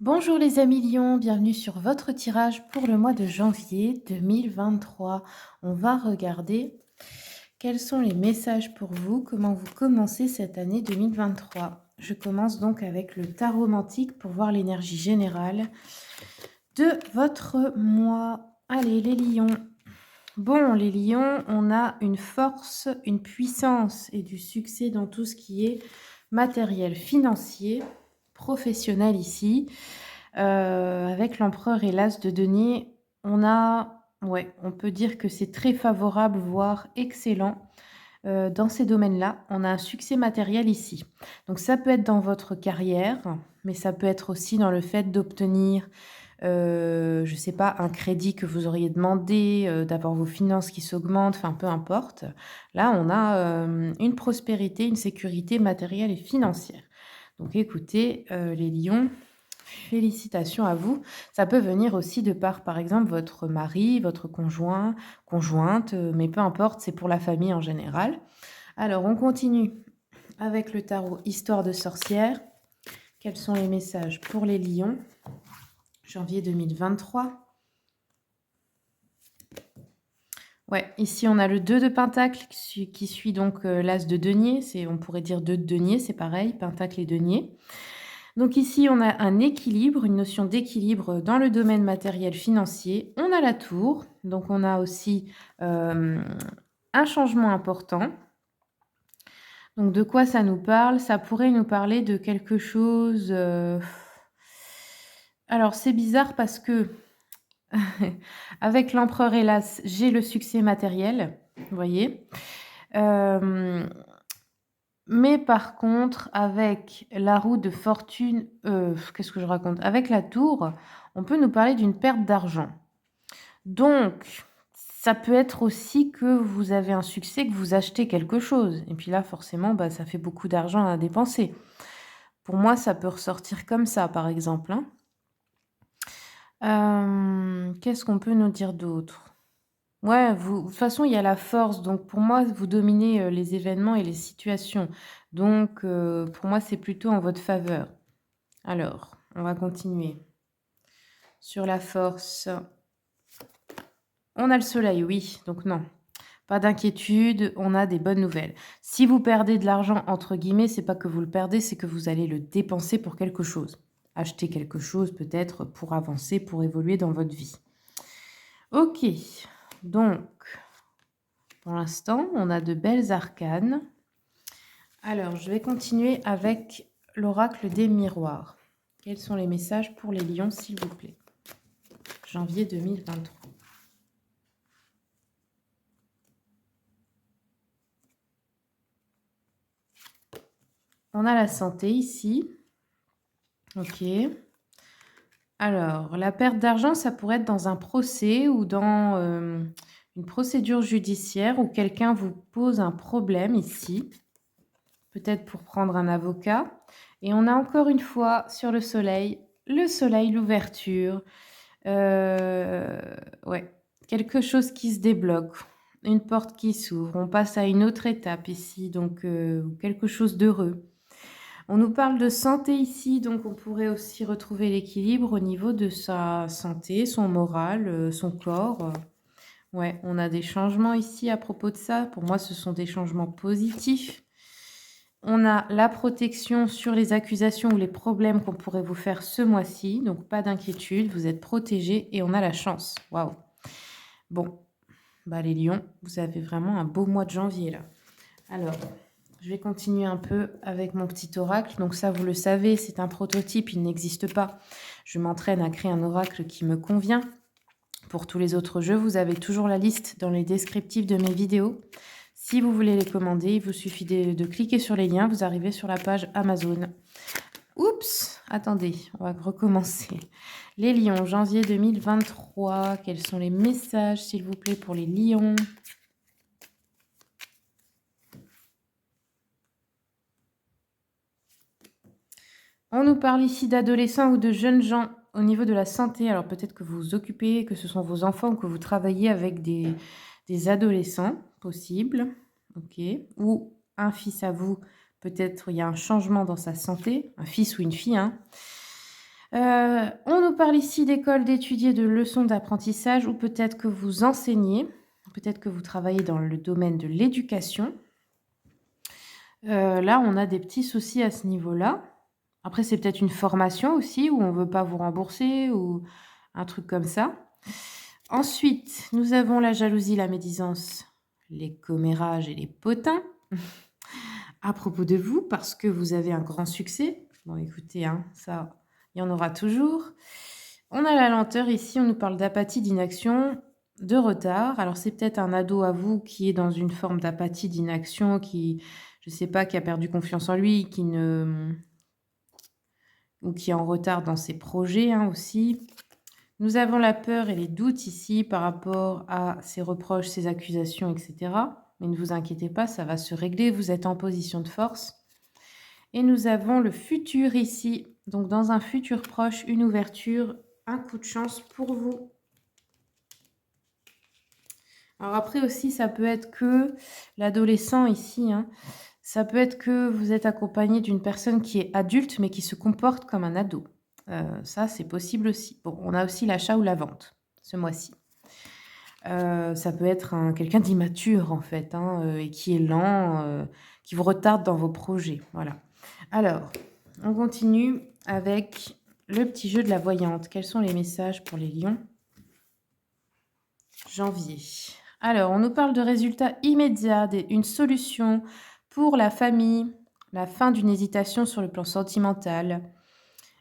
Bonjour les amis lions, bienvenue sur votre tirage pour le mois de janvier 2023. On va regarder quels sont les messages pour vous, comment vous commencez cette année 2023. Je commence donc avec le tarot romantique pour voir l'énergie générale de votre mois. Allez les lions. Bon les lions, on a une force, une puissance et du succès dans tout ce qui est matériel, financier, professionnel ici. Avec l'empereur et l'as de denier, on peut dire que c'est très favorable, voire excellent, dans ces domaines-là. On a un succès matériel ici. Donc ça peut être dans votre carrière, mais ça peut être aussi dans le fait d'obtenir, je sais pas, un crédit que vous auriez demandé, d'avoir vos finances qui s'augmentent, enfin peu importe. Là, on a, une prospérité, une sécurité matérielle et financière. Donc écoutez, les lions, félicitations à vous. Ça peut venir aussi de par exemple, votre mari, votre conjoint, conjointe, mais peu importe, c'est pour la famille en général. Alors, on continue avec le tarot Histoire de sorcière. Quels sont les messages pour les lions? Janvier 2023. Ouais, ici on a le 2 de pentacle qui suit donc l'as de denier. On pourrait dire 2 de denier, c'est pareil, pentacle et denier. Donc ici, on a un équilibre, une notion d'équilibre dans le domaine matériel financier. On a la tour, donc on a aussi un changement important. Donc de quoi ça nous parle? Ça pourrait nous parler de quelque chose... Alors c'est bizarre parce que avec l'empereur hélas, j'ai le succès matériel, vous voyez. Euh, Mais par contre, avec la roue de fortune, qu'est-ce que je raconte? Avec la tour, on peut nous parler d'une perte d'argent. Donc, ça peut être aussi que vous avez un succès, que vous achetez quelque chose. Et puis là, forcément, bah, ça fait beaucoup d'argent à dépenser. Pour moi, ça peut ressortir comme ça, par exemple, hein. Qu'est-ce qu'on peut nous dire d'autre? Ouais, de toute façon, il y a la force. Donc, pour moi, vous dominez les événements et les situations. Donc, pour moi, c'est plutôt en votre faveur. Alors, on va continuer. Sur la force, on a le soleil, oui. Donc, non, pas d'inquiétude, on a des bonnes nouvelles. Si vous perdez de l'argent, entre guillemets, c'est pas que vous le perdez, c'est que vous allez le dépenser pour quelque chose. Acheter quelque chose, peut-être, pour avancer, pour évoluer dans votre vie. Ok, donc, pour l'instant, on a de belles arcanes. Alors, je vais continuer avec l'oracle des miroirs. Quels sont les messages pour les lions, s'il vous plaît? Janvier 2023. On a la santé ici. Ok. Alors, la perte d'argent, ça pourrait être dans un procès ou dans une procédure judiciaire où quelqu'un vous pose un problème ici. Peut-être pour prendre un avocat. Et on a encore une fois sur le soleil, l'ouverture. Ouais, quelque chose qui se débloque, une porte qui s'ouvre. On passe à une autre étape ici, donc quelque chose d'heureux. On nous parle de santé ici, donc on pourrait aussi retrouver l'équilibre au niveau de sa santé, son moral, son corps. Ouais, on a des changements ici à propos de ça. Pour moi, ce sont des changements positifs. On a la protection sur les accusations ou les problèmes qu'on pourrait vous faire ce mois-ci. Donc, pas d'inquiétude, vous êtes protégés et on a la chance. Waouh! Bon, bah les lions, vous avez vraiment un beau mois de janvier là. Alors, je vais continuer un peu avec mon petit oracle. Donc ça, vous le savez, c'est un prototype, il n'existe pas. Je m'entraîne à créer un oracle qui me convient. Pour tous les autres jeux, vous avez toujours la liste dans les descriptifs de mes vidéos. Si vous voulez les commander, il vous suffit de cliquer sur les liens, vous arrivez sur la page Amazon. Oups, attendez, on va recommencer. Les lions, janvier 2023, quels sont les messages, s'il vous plaît, pour les lions? On nous parle ici d'adolescents ou de jeunes gens au niveau de la santé. Alors peut-être que vous vous occupez, que ce sont vos enfants ou que vous travaillez avec des adolescents, possible. Ok. Ou un fils à vous, peut-être il y a un changement dans sa santé, un fils ou une fille, hein. On nous parle ici d'école, d'étudier, de leçons d'apprentissage ou peut-être que vous enseignez, peut-être que vous travaillez dans le domaine de l'éducation. Là, on a des petits soucis à ce niveau-là. Après, c'est peut-être une formation aussi où on veut pas vous rembourser ou un truc comme ça. Ensuite, nous avons la jalousie, la médisance, les commérages et les potins à propos de vous parce que vous avez un grand succès. Bon, écoutez, hein, ça, il y en aura toujours. On a la lenteur ici, on nous parle d'apathie, d'inaction, de retard. Alors, c'est peut-être un ado à vous qui est dans une forme d'apathie, d'inaction, qui, je sais pas, qui a perdu confiance en lui, qui ne ou qui est en retard dans ses projets, hein, aussi. Nous avons la peur et les doutes ici par rapport à ses reproches, ses accusations, etc. Mais ne vous inquiétez pas, ça va se régler, vous êtes en position de force. Et nous avons le futur ici. Donc dans un futur proche, une ouverture, un coup de chance pour vous. Alors après aussi, ça peut être que l'adolescent ici, hein, ça peut être que vous êtes accompagné d'une personne qui est adulte mais qui se comporte comme un ado. Ça, c'est possible aussi. Bon, on a aussi l'achat ou la vente ce mois-ci. Ça peut être quelqu'un d'immature en fait, hein, et qui est lent, qui vous retarde dans vos projets. Voilà. Alors, on continue avec le petit jeu de la voyante. Quels sont les messages pour les lions? Janvier. Alors, on nous parle de résultats immédiats, une solution pour la famille, la fin d'une hésitation sur le plan sentimental,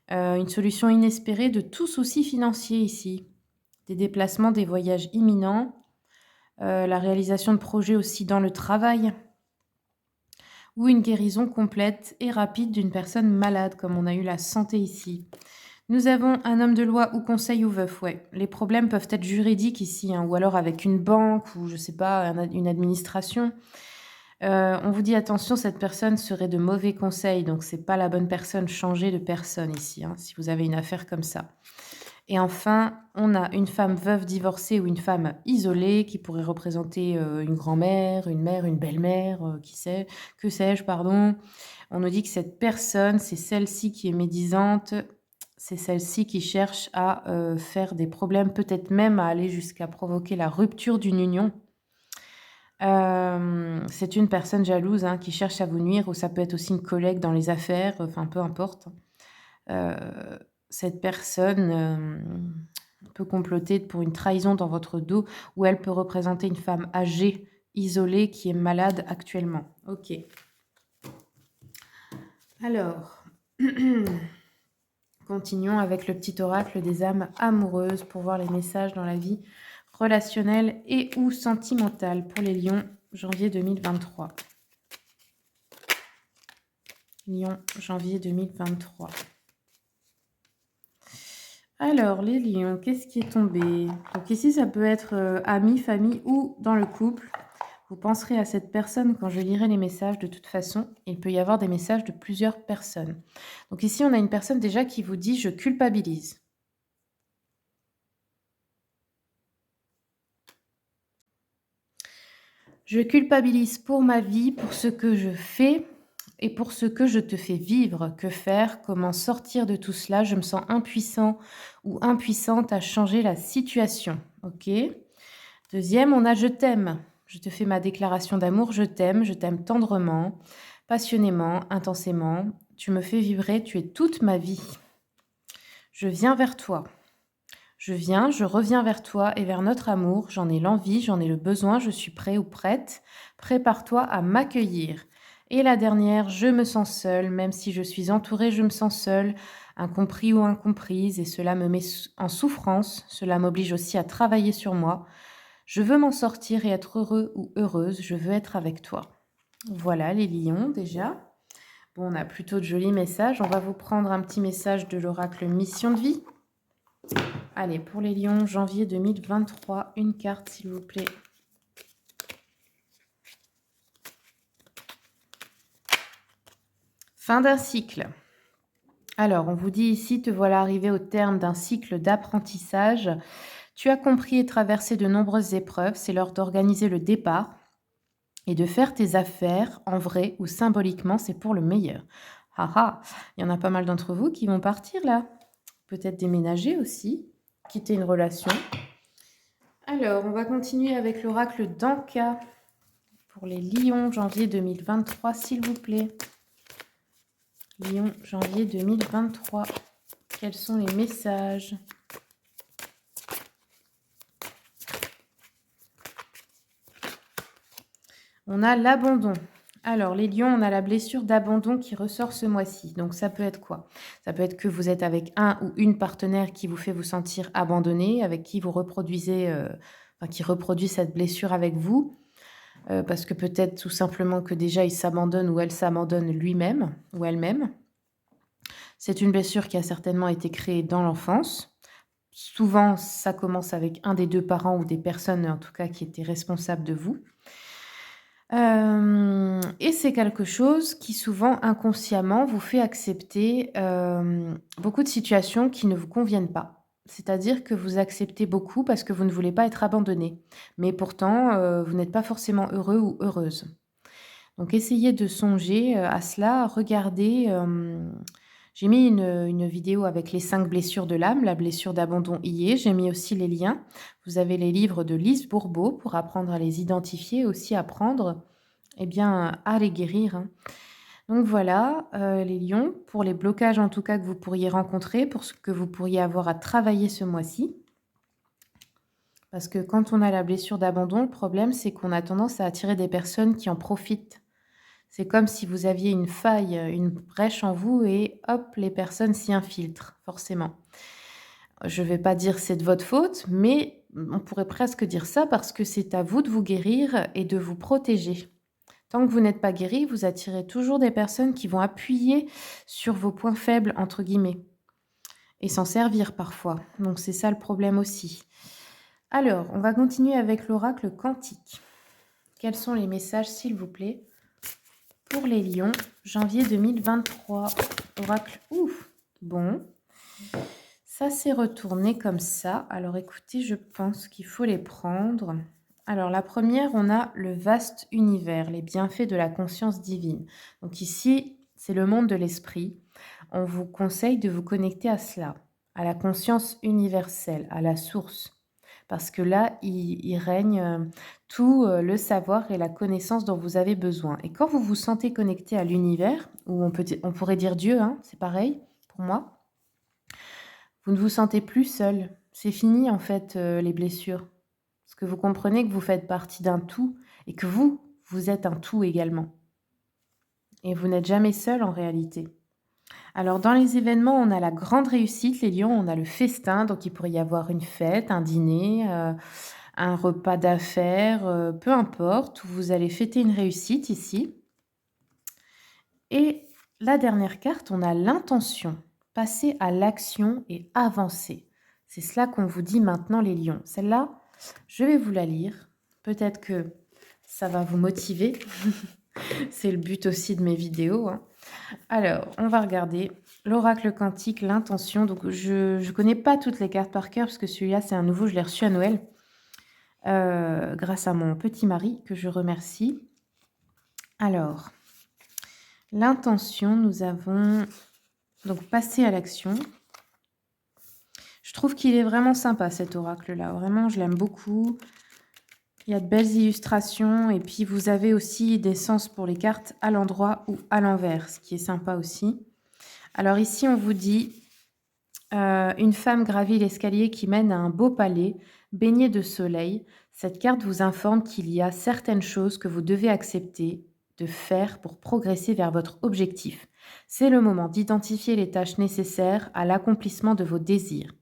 une solution inespérée de tout souci financier ici, des déplacements, des voyages imminents, la réalisation de projets aussi dans le travail, ou une guérison complète et rapide d'une personne malade, comme on a eu la santé ici. Nous avons un homme de loi ou conseil ou veuf, ouais. Les problèmes peuvent être juridiques ici, hein, ou alors avec une banque ou je sais pas, une administration. On vous dit attention, cette personne serait de mauvais conseils, donc c'est pas la bonne personne. Changez de personne ici, hein, si vous avez une affaire comme ça. Et enfin, on a une femme veuve divorcée ou une femme isolée qui pourrait représenter une grand-mère, une mère, une belle-mère, que sais-je, pardon. On nous dit que cette personne, c'est celle-ci qui est médisante, c'est celle-ci qui cherche à faire des problèmes, peut-être même à aller jusqu'à provoquer la rupture d'une union. C'est une personne jalouse, hein, qui cherche à vous nuire, ou ça peut être aussi une collègue dans les affaires, enfin peu importe. Cette personne peut comploter pour une trahison dans votre dos, ou elle peut représenter une femme âgée, isolée, qui est malade actuellement. Ok. Alors, continuons avec le petit oracle des âmes amoureuses pour voir les messages dans la vie relationnelle et ou sentimentale pour les lions, janvier 2023. Lion, janvier 2023. Alors, les lions, qu'est-ce qui est tombé? Donc ici, ça peut être amis, famille ou dans le couple. Vous penserez à cette personne quand je lirai les messages de toute façon. Il peut y avoir des messages de plusieurs personnes. Donc ici, on a une personne déjà qui vous dit « je culpabilise ». Je culpabilise pour ma vie, pour ce que je fais et pour ce que je te fais vivre. Que faire? Comment sortir de tout cela? Je me sens impuissant ou impuissante à changer la situation. Ok. Deuxième, on a je t'aime. Je te fais ma déclaration d'amour. Je t'aime tendrement, passionnément, intensément. Tu me fais vibrer, tu es toute ma vie. Je viens vers toi. Je reviens vers toi et vers notre amour. J'en ai l'envie, j'en ai le besoin, je suis prêt ou prête. Prépare-toi à m'accueillir. Et la dernière, je me sens seule, même si je suis entourée, je me sens seule, incompris ou incomprise, et cela me met en souffrance. Cela m'oblige aussi à travailler sur moi. Je veux m'en sortir et être heureux ou heureuse. Je veux être avec toi. Voilà les lions déjà. Bon, on a plutôt de jolis messages. On va vous prendre un petit message de l'oracle Mission de vie. Allez, pour les lions, janvier 2023, une carte s'il vous plaît. Fin d'un cycle. Alors, on vous dit ici, te voilà arrivé au terme d'un cycle d'apprentissage. Tu as compris et traversé de nombreuses épreuves. C'est l'heure d'organiser le départ et de faire tes affaires en vrai ou symboliquement, c'est pour le meilleur. Ah ah, il y en a pas mal d'entre vous qui vont partir là. peut-être déménager aussi, quitter une relation. Alors, on va continuer avec l'oracle d'Anka pour les lions, janvier 2023, s'il vous plaît. Lion, janvier 2023. Quels sont les messages? On a l'abandon. Alors, les lions, on a la blessure d'abandon qui ressort ce mois-ci. Donc, ça peut être quoi? Ça peut être que vous êtes avec un ou une partenaire qui vous fait vous sentir abandonné, avec qui vous reproduisez, qui reproduit cette blessure avec vous. Parce que peut-être tout simplement que déjà il s'abandonne ou elle s'abandonne lui-même ou elle-même. C'est une blessure qui a certainement été créée dans l'enfance. Souvent, ça commence avec un des deux parents ou des personnes, en tout cas, qui étaient responsables de vous. Et c'est quelque chose qui souvent, inconsciemment, vous fait accepter beaucoup de situations qui ne vous conviennent pas. C'est-à-dire que vous acceptez beaucoup parce que vous ne voulez pas être abandonné. Mais pourtant, vous n'êtes pas forcément heureux ou heureuse. Donc essayez de songer à cela, regardez. J'ai mis une vidéo avec les 5 blessures de l'âme, la blessure d'abandon y est. J'ai mis aussi les liens. Vous avez les livres de Lise Bourbeau pour apprendre à les identifier, aussi apprendre à les guérir. Hein. Donc voilà, les lions, pour les blocages en tout cas que vous pourriez rencontrer, pour ce que vous pourriez avoir à travailler ce mois-ci. Parce que quand on a la blessure d'abandon, le problème c'est qu'on a tendance à attirer des personnes qui en profitent. C'est comme si vous aviez une faille, une brèche en vous et hop, les personnes s'y infiltrent, forcément. Je ne vais pas dire c'est de votre faute, mais on pourrait presque dire ça parce que c'est à vous de vous guérir et de vous protéger. Tant que vous n'êtes pas guéri, vous attirez toujours des personnes qui vont appuyer sur vos points faibles, entre guillemets, et s'en servir parfois. Donc c'est ça le problème aussi. Alors, on va continuer avec l'oracle quantique. Quels sont les messages, s'il vous plaît, pour les lions, janvier 2023. Oracle, ouf, bon. Ça s'est retourné comme ça. Alors écoutez, je pense qu'il faut les prendre. Alors la première, on a le vaste univers, les bienfaits de la conscience divine. Donc ici, c'est le monde de l'esprit. On vous conseille de vous connecter à cela, à la conscience universelle, à la source. Parce que là, il règne tout le savoir et la connaissance dont vous avez besoin. Et quand vous vous sentez connecté à l'univers, ou on pourrait dire Dieu, hein, c'est pareil pour moi, vous ne vous sentez plus seul. C'est fini en fait les blessures. Parce que vous comprenez que vous faites partie d'un tout et que vous êtes un tout également. Et vous n'êtes jamais seul en réalité. Alors dans les événements, on a la grande réussite, les lions, on a le festin, donc il pourrait y avoir une fête, un dîner, un repas d'affaires, peu importe, où vous allez fêter une réussite ici. Et la dernière carte, on a l'intention, passer à l'action et avancer. C'est cela qu'on vous dit maintenant les lions. Celle-là, je vais vous la lire. Peut-être que ça va vous motiver. C'est le but aussi de mes vidéos. Hein. Alors, on va regarder l'oracle quantique, l'intention. Donc, je ne connais pas toutes les cartes par cœur parce que celui-là, c'est un nouveau, je l'ai reçu à Noël. Grâce à mon petit mari que je remercie. Alors, l'intention, nous avons donc passé à l'action. Je trouve qu'il est vraiment sympa cet oracle-là. Vraiment, je l'aime beaucoup. Il y a de belles illustrations et puis vous avez aussi des sens pour les cartes à l'endroit ou à l'envers, ce qui est sympa aussi. Alors ici, on vous dit une femme gravit l'escalier qui mène à un beau palais baigné de soleil. Cette carte vous informe qu'il y a certaines choses que vous devez accepter de faire pour progresser vers votre objectif. C'est le moment d'identifier les tâches nécessaires à l'accomplissement de vos désirs.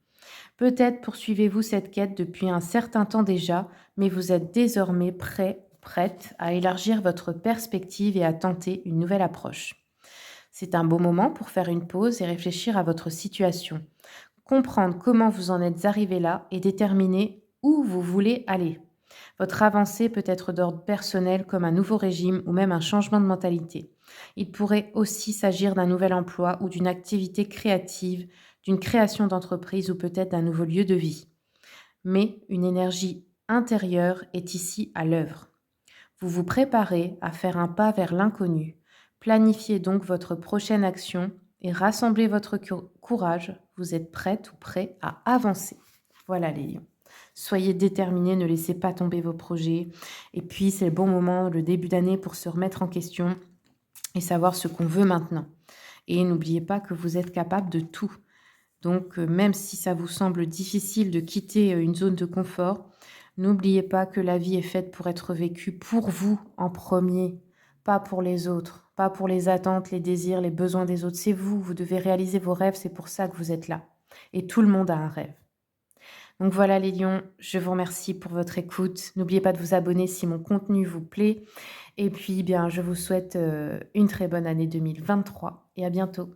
Peut-être poursuivez-vous cette quête depuis un certain temps déjà, mais vous êtes désormais prête à élargir votre perspective et à tenter une nouvelle approche. C'est un bon moment pour faire une pause et réfléchir à votre situation. Comprendre comment vous en êtes arrivé là et déterminer où vous voulez aller. Votre avancée peut être d'ordre personnel comme un nouveau régime ou même un changement de mentalité. Il pourrait aussi s'agir d'un nouvel emploi ou d'une activité créative, d'une création d'entreprise ou peut-être d'un nouveau lieu de vie. Mais une énergie intérieure est ici à l'œuvre. Vous vous préparez à faire un pas vers l'inconnu. Planifiez donc votre prochaine action et rassemblez votre courage. Vous êtes prête ou prêt à avancer. Voilà les lions. Soyez déterminés, ne laissez pas tomber vos projets. Et puis, c'est le bon moment, le début d'année, pour se remettre en question et savoir ce qu'on veut maintenant. Et n'oubliez pas que vous êtes capable de tout. Donc, même si ça vous semble difficile de quitter une zone de confort, n'oubliez pas que la vie est faite pour être vécue pour vous en premier, pas pour les autres, pas pour les attentes, les désirs, les besoins des autres. C'est vous, vous devez réaliser vos rêves, c'est pour ça que vous êtes là. Et tout le monde a un rêve. Donc voilà les lions, je vous remercie pour votre écoute. N'oubliez pas de vous abonner si mon contenu vous plaît. Et puis, bien, je vous souhaite une très bonne année 2023 et à bientôt.